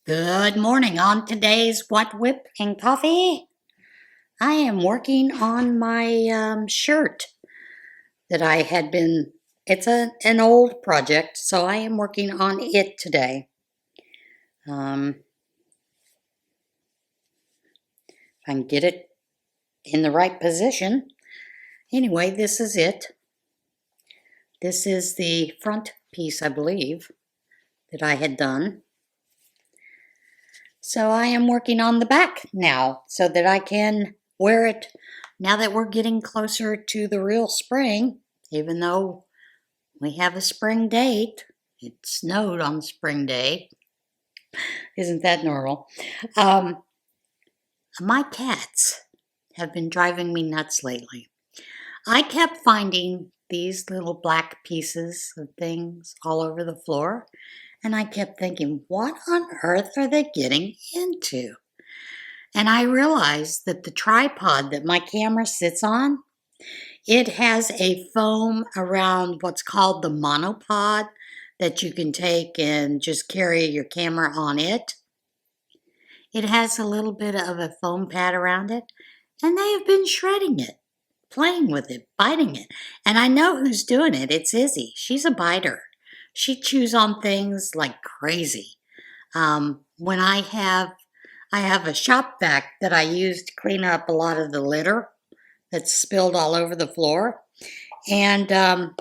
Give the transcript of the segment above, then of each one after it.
Good morning. On today's WOTWIP and Coffee, I am working on my shirt that I had been, it's an old project, so I am working on it today. If I can get it in the right position. Anyway, this is it. This is the front piece, I believe, that I had done. So I am working on the back now so that I can wear it now that we're getting closer to the real spring, even though we have a spring date. It snowed on spring day. Isn't that normal? My cats have been driving me nuts lately. I kept finding these little black pieces of things all over the floor, and I kept thinking, what on earth are they getting into? And I realized that the tripod that my camera sits on, it has a foam around what's called the monopod that you can take and just carry your camera on it. It has a little bit of a foam pad around it, and they have been shredding it, playing with it, biting it. And I know who's doing it. It's Izzy. She's a biter. She chews on things like crazy. When I have a shop vac that I use to clean up a lot of the litter that's spilled all over the floor. And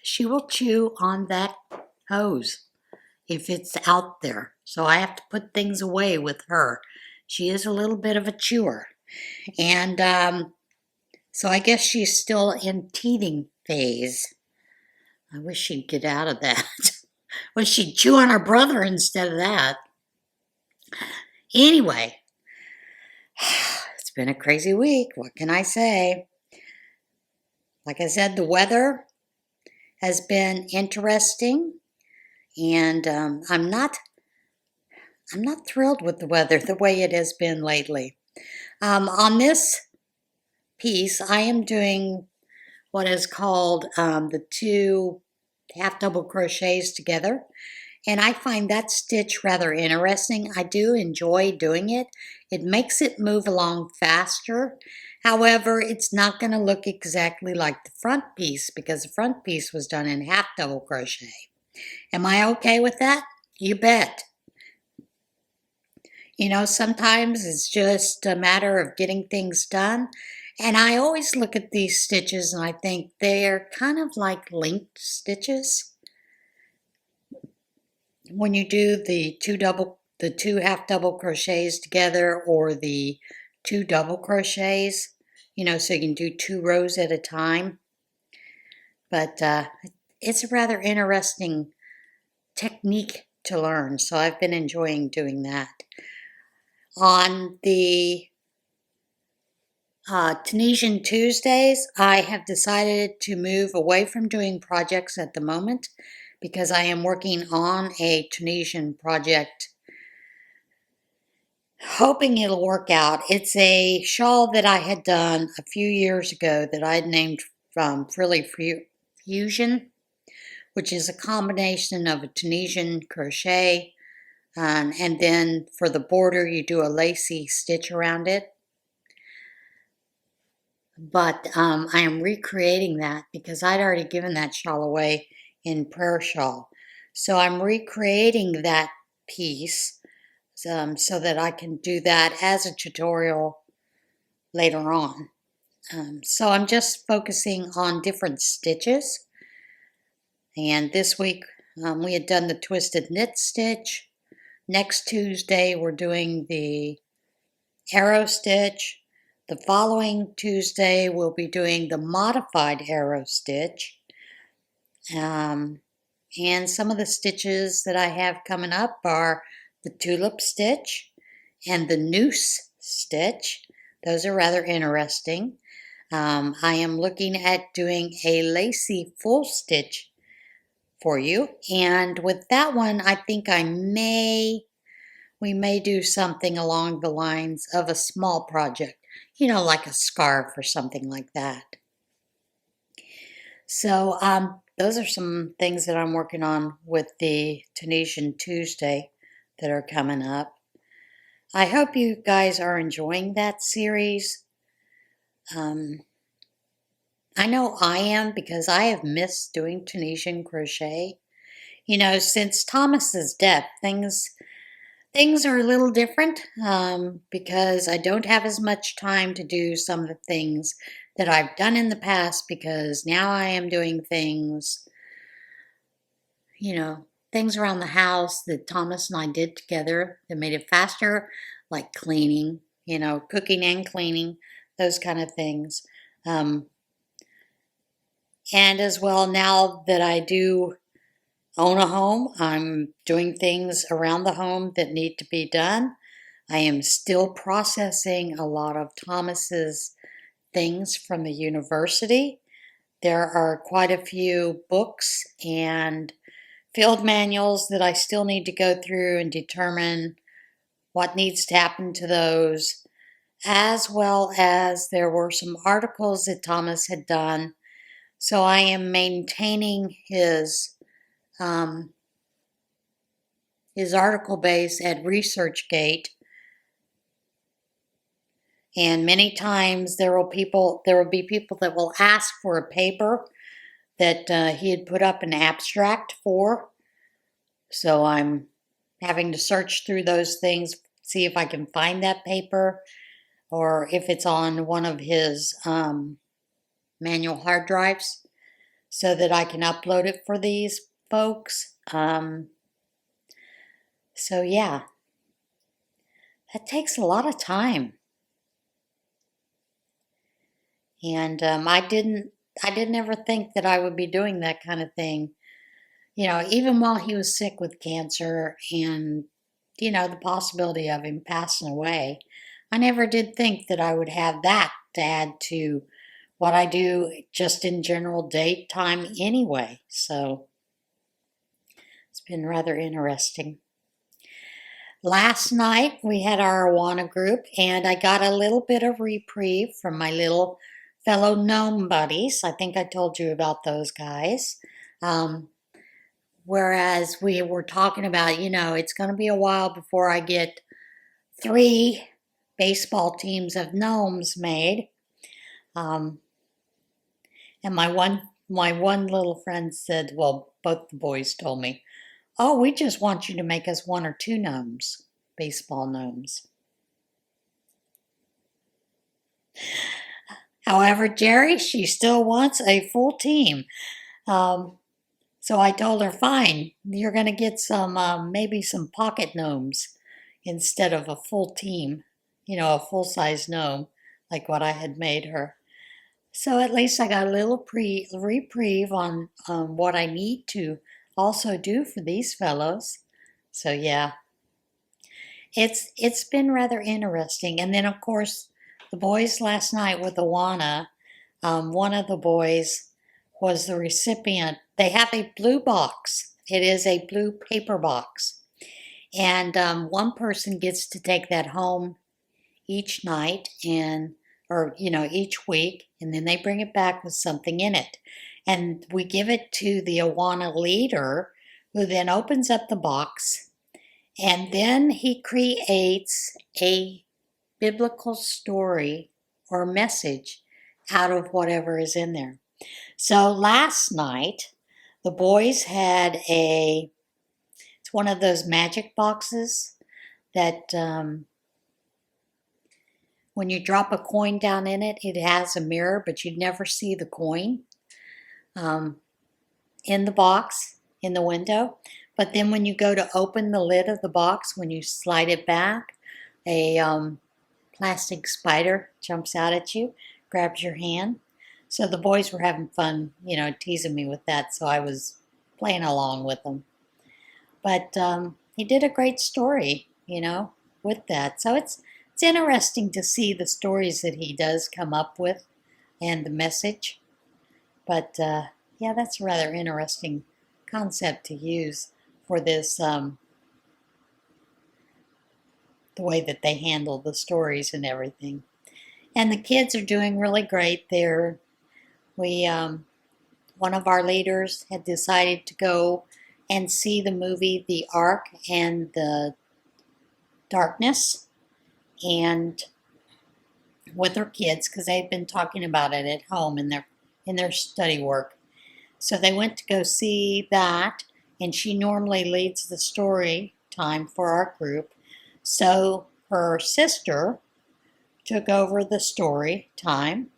she will chew on that hose if it's out there. So I have to put things away with her. She is a little bit of a chewer. And so I guess she's still in teething phase. I wish she'd get out of that. Wish she'd chew on her brother instead of that. Anyway, it's been a crazy week. What can I say? Like I said, the weather has been interesting, and I'm not thrilled with the weather the way it has been lately. On this piece, I am doing what is called the two half double crochets together. And I find that stitch rather interesting. I do enjoy doing it. It makes it move along faster. However, it's not going to look exactly like the front piece because the front piece was done in half double crochet. Am I okay with that? You bet. You know, sometimes it's just a matter of getting things done. And I always look at these stitches and I think they're kind of like linked stitches. When you do the two half double crochets together or the two double crochets, you know, so you can do 2 rows at a time. But it's a rather interesting technique to learn, so I've been enjoying doing that. On the Tunisian Tuesdays, I have decided to move away from doing projects at the moment because I am working on a Tunisian project, hoping it'll work out. It's a shawl that I had done a few years ago that I had named Frilly Fusion, which is a combination of a Tunisian crochet, and then for the border you do a lacy stitch around it. But I am recreating that because I'd already given that shawl away in prayer shawl. So I'm recreating that piece so that I can do that as a tutorial later on. So I'm just focusing on different stitches. And this week we had done the twisted knit stitch. Next Tuesday we're doing the arrow stitch. The following Tuesday, we'll be doing the modified arrow stitch. And some of the stitches that I have coming up are the tulip stitch and the noose stitch. Those are rather interesting. I am looking at doing a lacy full stitch for you. And with that one, I think we may do something along the lines of a small project. You know, like a scarf or something like that. So those are some things that I'm working on with the Tunisian Tuesday that are coming up. I hope you guys are enjoying that series. I know I am, because I have missed doing Tunisian crochet. You know, since Thomas's death, things are a little different, because I don't have as much time to do some of the things that I've done in the past, because now I am doing things, things around the house that Thomas and I did together that made it faster, like cleaning, cooking and cleaning, those kind of things. And as well, now that I do own a home, I'm doing things around the home that need to be done. I am still processing a lot of Thomas's things from the university. There are quite a few books and field manuals that I still need to go through and determine what needs to happen to those, as well as there were some articles that Thomas had done. So I am maintaining his article base at ResearchGate. And many times there will be people that will ask for a paper that he had put up an abstract for. So I'm having to search through those things, see if I can find that paper, or if it's on one of his manual hard drives, so that I can upload it for these folks. So yeah, that takes a lot of time. And I didn't ever think that I would be doing that kind of thing. Even while he was sick with cancer and, the possibility of him passing away, I never did think that I would have that to add to what I do just in general daytime anyway. So it's been rather interesting. Last night we had our Awana group, and I got a little bit of reprieve from my little fellow gnome buddies. I think I told you about those guys. Whereas we were talking about, it's going to be a while before I get 3 baseball teams of gnomes made. And my one little friend said, well, both the boys told me, oh, we just want you to make us 1 or 2 gnomes, baseball gnomes. However, Jerry, she still wants a full team. So I told her, fine, you're going to get some, maybe some pocket gnomes instead of a full team, a full-size gnome like what I had made her. So at least I got a little reprieve on what I need to also do for these fellows. So yeah, it's been rather interesting. And then, of course, the boys last night with Awana, one of the boys was the recipient. They have a blue box. It is a blue paper box. And one person gets to take that home each night or each week, and then they bring it back with something in it. And we give it to the Awana leader, who then opens up the box, and then he creates a biblical story or message out of whatever is in there. So last night, the boys had it's one of those magic boxes that when you drop a coin down in it, it has a mirror, but you'd never see the coin in the box, in the window. But then when you go to open the lid of the box, when you slide it back, a plastic spider jumps out at you, grabs your hand. So the boys were having fun, teasing me with that, so I was playing along with them. But he did a great story, with that. So it's interesting to see the stories that he does come up with and the message. But yeah, that's a rather interesting concept to use for this, the way that they handle the stories and everything. And the kids are doing really great. One of our leaders had decided to go and see the movie The Ark and the darkness and with her kids, because they've been talking about it at home in their study work. So they went to go see that, and she normally leads the story time for our group. So her sister took over the story time,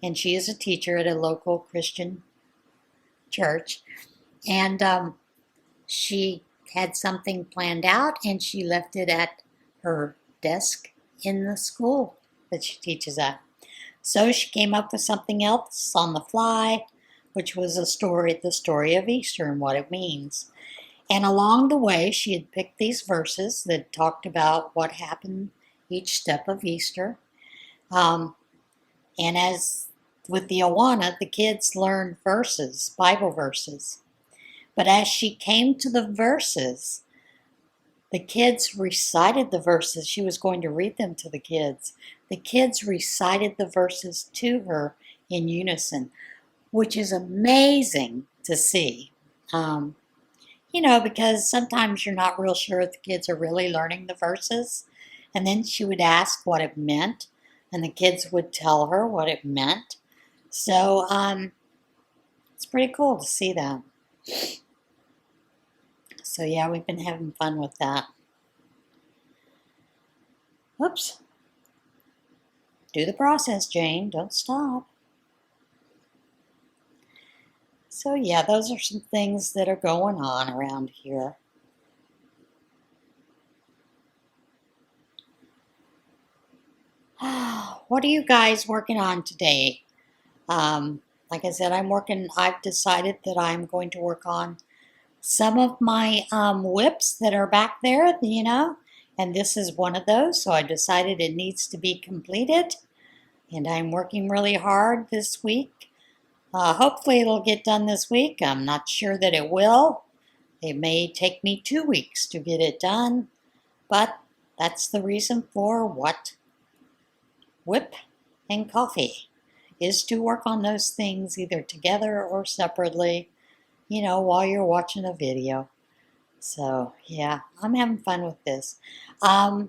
and she is a teacher at a local Christian church. And she had something planned out, and she left it at her desk in the school that she teaches at. So she came up with something else on the fly, which was the story of Easter and what it means. And along the way, she had picked these verses that talked about what happened each step of Easter. And as with the Awana, the kids learned verses, Bible verses. But as she came to the verses, the kids recited the verses. She was going to read them to the kids. The kids recited the verses to her in unison, which is amazing to see. Because sometimes you're not real sure if the kids are really learning the verses. And then she would ask what it meant, and the kids would tell her what it meant. So it's pretty cool to see that. So yeah, we've been having fun with that. Whoops. Do the process, Jane. Don't stop. So yeah, those are some things that are going on around here. What are you guys working on today? Like I said, I've decided that I'm going to work on some of my whips that are back there, and this is one of those, so I decided it needs to be completed, and I'm working really hard this week. Hopefully it'll get done this week. I'm not sure that it will. It may take me 2 weeks to get it done, but that's the reason for WOTWIP and Coffee, is to work on those things either together or separately, while you're watching a video. So, yeah, I'm having fun with this. I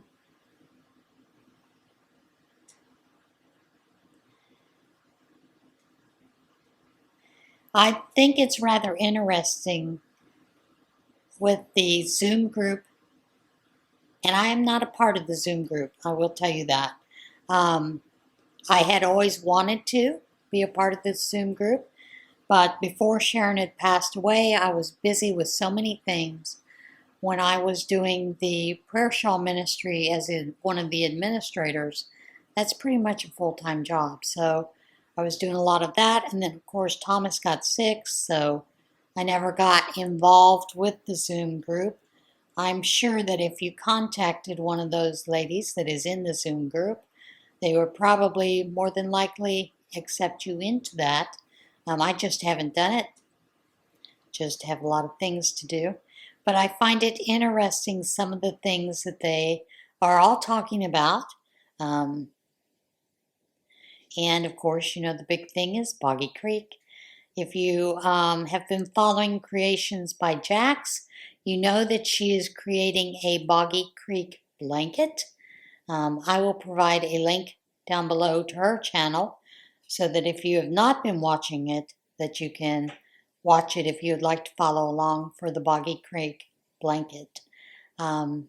think it's rather interesting with the Zoom group, and I am not a part of the Zoom group, I will tell you that. I had always wanted to be a part of this Zoom group, but before Sharon had passed away, I was busy with so many things. When I was doing the prayer shawl ministry as one of the administrators, that's pretty much a full-time job. So I was doing a lot of that. And then, of course, Thomas got sick, so I never got involved with the Zoom group. I'm sure that if you contacted one of those ladies that is in the Zoom group, they would probably more than likely accept you into that. I just haven't done it. Just have a lot of things to do. But I find it interesting, some of the things that they are all talking about. And of course, the big thing is Boggy Creek. If you have been following Creations by Jax, you know that she is creating a Boggy Creek blanket. I will provide a link down below to her channel so that if you have not been watching it, that you can watch it if you would like to follow along for the Boggy Creek blanket. I'm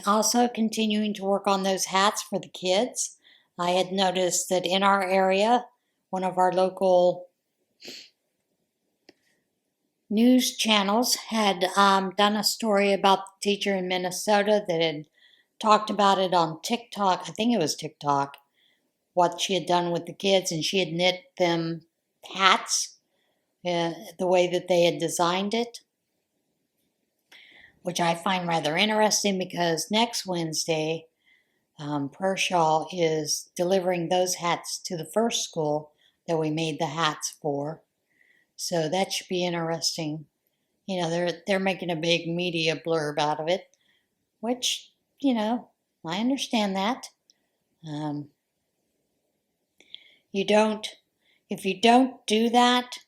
also continuing to work on those hats for the kids. I had noticed that in our area, one of our local news channels had done a story about the teacher in Minnesota that had talked about it on TikTok. I think it was TikTok, what she had done with the kids, and she had knit them hats the way that they had designed it, which I find rather interesting because next Wednesday, Prayer Shawl is delivering those hats to the first school that we made the hats for. So that should be interesting. They're making a big media blurb out of it, which, I understand that. If you don't do that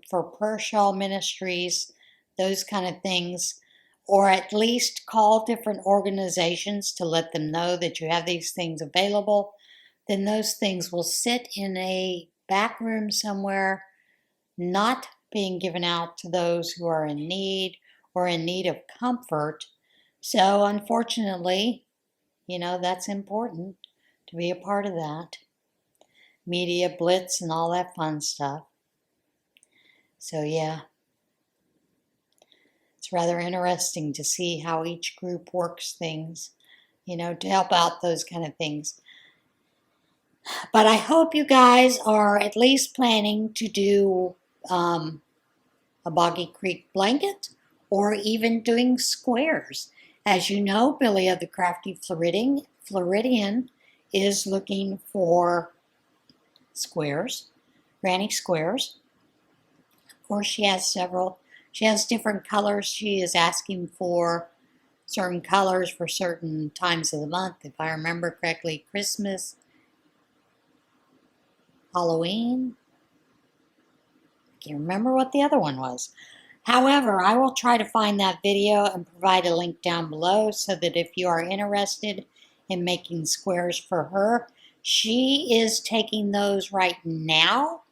for Prayer Shawl Ministries, those kind of things, or at least call different organizations to let them know that you have these things available, then those things will sit in a back room somewhere, not being given out to those who are in need or in need of comfort. So unfortunately, that's important to be a part of that. Media blitz and all that fun stuff. So yeah, it's rather interesting to see how each group works things, to help out those kind of things. But I hope you guys are at least planning to do a Boggy Creek blanket, or even doing squares. As you know, Billy of the Crafty Floridian is looking for squares, granny squares. Of course, she has several. She has different colors. She is asking for certain colors for certain times of the month. If I remember correctly, Christmas, Halloween. I can't remember what the other one was. However, I will try to find that video and provide a link down below so that if you are interested in making squares for her, she is taking those right now.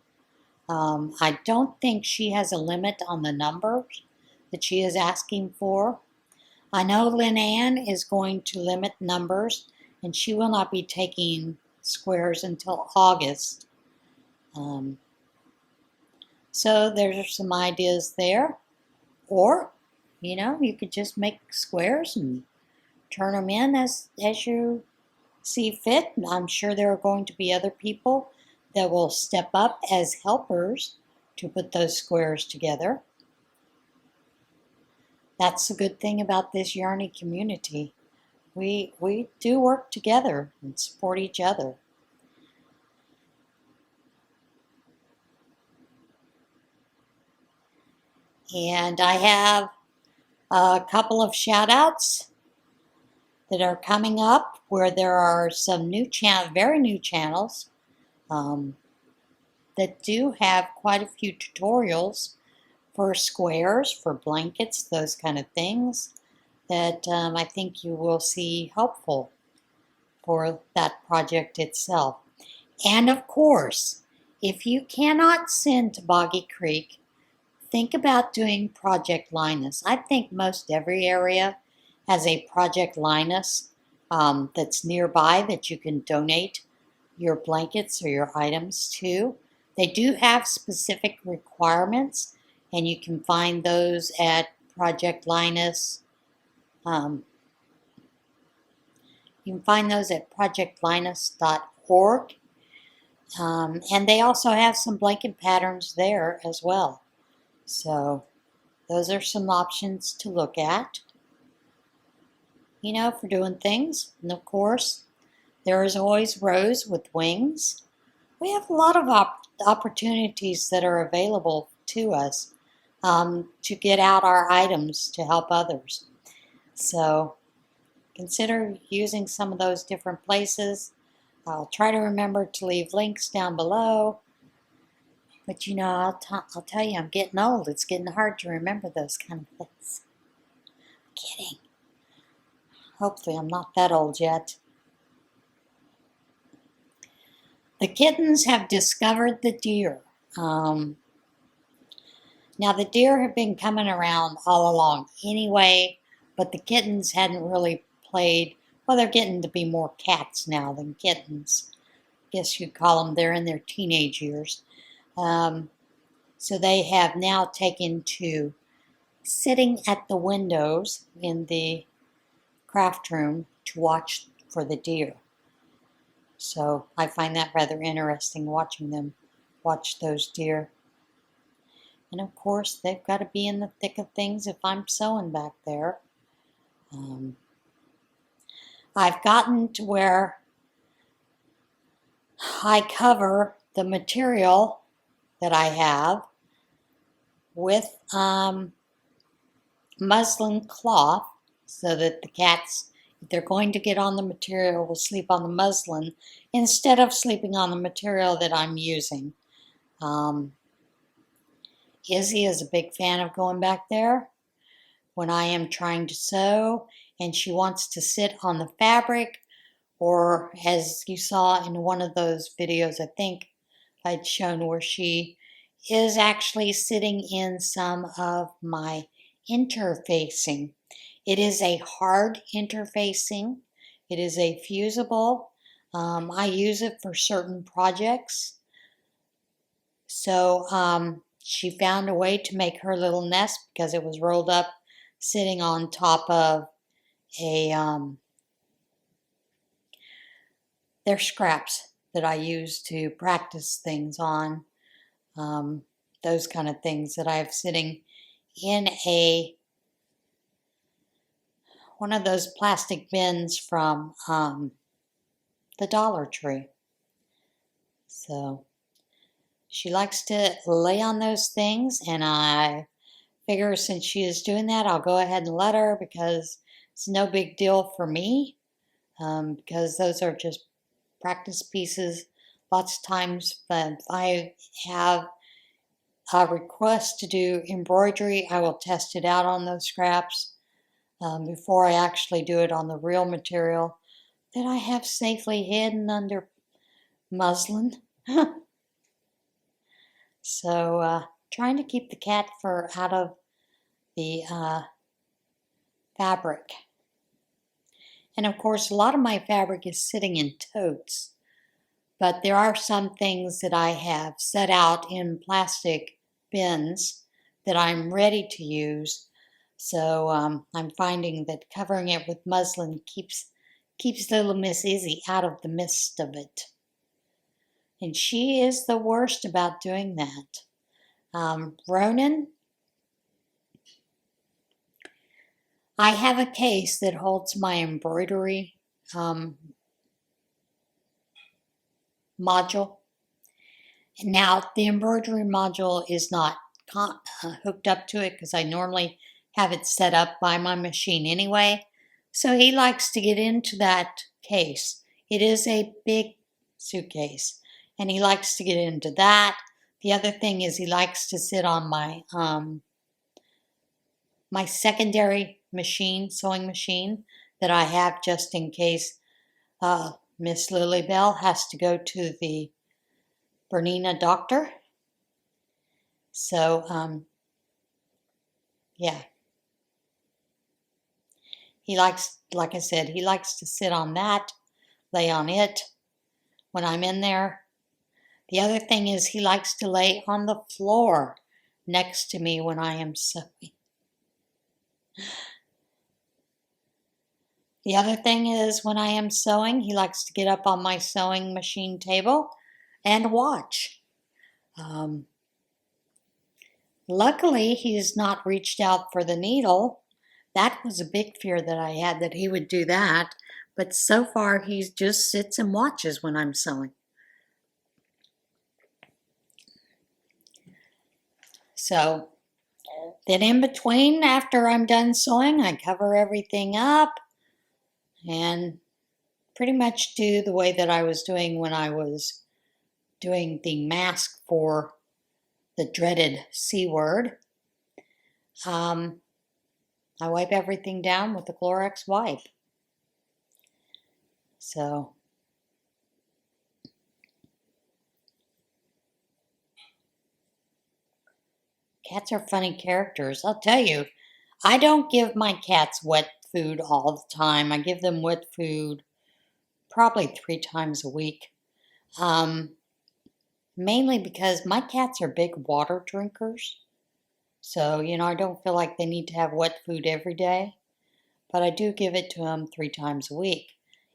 I don't think she has a limit on the numbers that she is asking for. I know Lynn Ann is going to limit numbers, and she will not be taking squares until August. So there's some ideas there. Or, you could just make squares and turn them in as you see fit. I'm sure there are going to be other people that will step up as helpers to put those squares together. That's the good thing about this Yarny community. We do work together and support each other. And I have a couple of shout outs that are coming up where there are some very new channels that do have quite a few tutorials for squares, for blankets, those kind of things that I think you will see helpful for that project itself. And of course, if you cannot send to Boggy Creek, think about doing Project Linus. I think most every area has a Project Linus that's nearby that you can donate your blankets or your items to. They do have specific requirements, and you can find those at Project Linus. You can find those at projectlinus.org. And they also have some blanket patterns there as well. So those are some options to look at, for doing things. And of course, there is always Rose with Wings. We have a lot of opportunities that are available to us to get out our items to help others. So consider using some of those different places. I'll try to remember to leave links down below. But I'll tell you, I'm getting old. It's getting hard to remember those kind of things. I'm kidding. Hopefully I'm not that old yet. The kittens have discovered the deer. Now the deer have been coming around all along anyway, but the kittens hadn't really played. Well, they're getting to be more cats now than kittens. I guess you'd call them. They're in their teenage years. So they have now taken to sitting at the windows in the craft room to watch for the deer. So I find that rather interesting, watching them watch those deer. And of course, they've got to be in the thick of things if I'm sewing back there. I've gotten to where I cover the material that I have with muslin cloth so that the cats, if they're going to get on the material, will sleep on the muslin instead of sleeping on the material that I'm using. Izzy is a big fan of going back there. when I am trying to sew and she wants to sit on the fabric, or as you saw in one of those videos, I think I'd shown where she is actually sitting in some of my interfacing. It is a hard interfacing. It is a fusible. I use it for certain projects. So she found a way to make her little nest because it was rolled up sitting on top of a, they're scraps that I use to practice things on. Those kind of things that I have sitting in one of those plastic bins from the Dollar Tree. So she likes to lay on those things, and I figure since she is doing that, I'll go ahead and let her, because it's no big deal for me, because those are just practice pieces. Lots of times if I have a request to do embroidery, I will test it out on those scraps before I actually do it on the real material that I have safely hidden under muslin. So trying to keep the cat fur out of the fabric. And of course, a lot of my fabric is sitting in totes, but there are some things that I have set out in plastic bins that I'm ready to use. So I'm finding that covering it with muslin keeps little Miss Izzy out of the midst of it. And she is the worst about doing that. Ronan, I have a case that holds my embroidery module. Now, the embroidery module is not hooked up to it because I normally have it set up by my machine anyway. So he likes to get into that case. It is a big suitcase, and he likes to get into that. The other thing is he likes to sit on my my secondary machine, sewing machine, that I have just in case Miss Lilybell has to go to the Bernina doctor. So, yeah. He likes, like I said, he likes to sit on that, lay on it when I'm in there. The other thing is he likes to lay on the floor next to me when I am sewing. The other thing is when I am sewing, he likes to get up on my sewing machine table and watch. Luckily, he's not reached out for the needle. That was a big fear that I had, that he would do that. But so far, he just sits and watches when I'm sewing. So then in between, after I'm done sewing, I cover everything up and pretty much do the way that I was doing when I was doing the mask for the dreaded C word. I wipe everything down with the Clorox wipe. So cats are funny characters. I'll tell you, I don't give my cats wet food all the time. I give them wet food probably 3 times a week. Mainly because my cats are big water drinkers. So, I don't feel like they need to have wet food every day. But I do give it to them 3 times a week.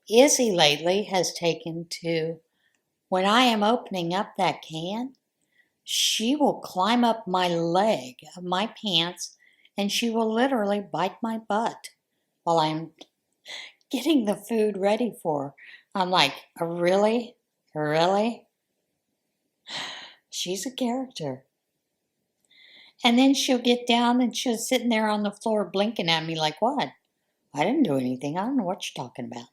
Izzy lately has taken to, when I am opening up that can, she will climb up my leg of my pants and she will literally bite my butt while I'm getting the food ready for her. I'm like, really? Really? She's a character. And then she'll get down and she's sitting there on the floor blinking at me like, what? I didn't do anything. I don't know what you're talking about.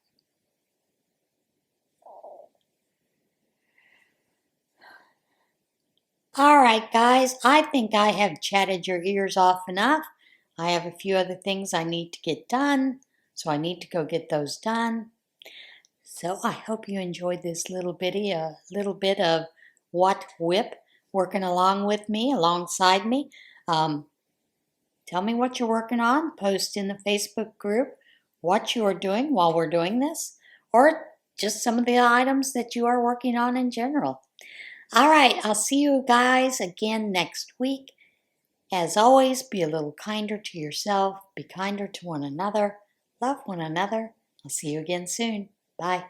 All right, guys, I think I have chatted your ears off enough. I have a few other things I need to get done, so I need to go get those done. So I hope you enjoyed this little bit of WOTWIP working along with me, alongside me. Tell me what you're working on. Post in the Facebook group what you are doing while we're doing this, or just some of the items that you are working on in general. All right, I'll see you guys again next week. As always, be a little kinder to yourself, be kinder to one another, love one another. I'll see you again soon. Bye.